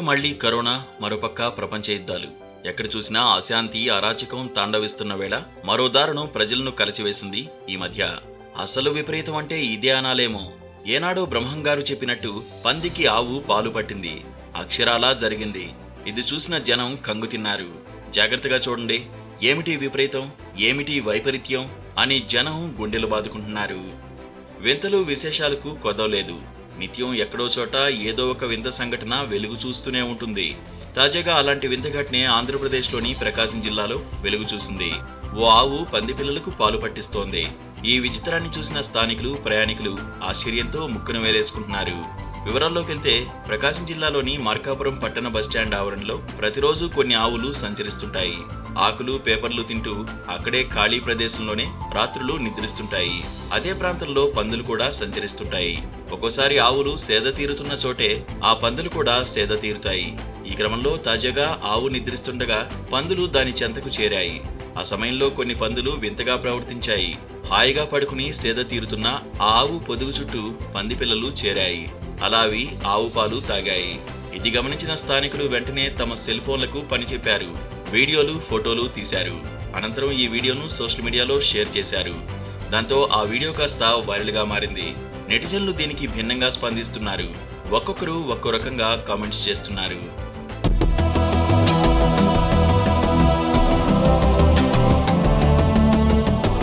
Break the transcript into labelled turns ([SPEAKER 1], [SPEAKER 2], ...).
[SPEAKER 1] మళ్లీ కరోనా, మరోపక్క ప్రపంచ యుద్ధాలు. ఎక్కడ చూసినా అశాంతి, అరాచకం తాండవిస్తున్న వేళ మరో దారుణం ప్రజలను కలచివేసింది ఈ మధ్య. అసలు విపరీతం అంటే ఇదే అనాలేమో. ఏనాడో బ్రహ్మంగారు చెప్పినట్టు పందికి ఆవు పాలు పట్టింది. అక్షరాలా జరిగింది. ఇది చూసిన జనం కంగు తిన్నారు. జాగ్రత్తగా చూడండి, ఏమిటి విపరీతం, ఏమిటి వైపరీత్యం అని జనం గుండెలు బాదుకుంటున్నారు. వింతలు విశేషాలకు కొదవలేదు. నిత్యం ఎక్కడో చోట ఏదో ఒక వింత సంఘటన వెలుగు చూస్తూనే ఉంటుంది. తాజాగా అలాంటి వింత ఘటనే ఆంధ్రప్రదేశ్లోని ప్రకాశం జిల్లాలో వెలుగు చూసింది. ఓ ఆవు పంది పిల్లలకు పాలు పట్టిస్తోంది. ఈ విచిత్రాన్ని చూసిన స్థానికులు, ప్రయాణికులు ఆశ్చర్యంతో ముక్కును వేలేసుకుంటున్నారు. వివరాల్లోకి వెళ్తే, ప్రకాశం జిల్లాలోని మార్కాపురం పట్టణ బస్టాండ్ ఆవరణలో ప్రతిరోజు కొన్ని ఆవులు సంచరిస్తుంటాయి. ఆకులు, పేపర్లు తింటూ అక్కడే ఖాళీ ప్రదేశంలోనే రాత్రులు నిద్రిస్తుంటాయి. అదే ప్రాంతంలో పందులు కూడా సంచరిస్తుంటాయి. ఒక్కోసారి ఆవులు సేద తీరుతున్న చోటే ఆ పందులు కూడా సేద తీరుతాయి. ఈ క్రమంలో తాజాగా ఆవు నిద్రిస్తుండగా పందులు దాని చెంతకు చేరాయి. ఆ సమయంలో కొన్ని పందులు వింతగా ప్రవర్తించాయి. హాయిగా పడుకుని సేద తీరుతున్న ఆ ఆవు పొదుగు చుట్టూ పంది పిల్లలు చేరాయి. అలా అవి ఆవు పాలు తాగాయి. ఇది గమనించిన స్థానికులు వెంటనే తమ సెల్ ఫోన్లకు పని చెప్పారు. వీడియోలు, ఫోటోలు తీశారు. అనంతరం ఈ వీడియోను సోషల్ మీడియాలో షేర్ చేశారు. దాంతో ఆ వీడియో కాస్త వైరల్ గా మారింది. నెటిజన్లు దీనికి భిన్నంగా స్పందిస్తున్నారు. ఒక్కొక్కరు ఒక్కో రకంగా కామెంట్స్ చేస్తున్నారు.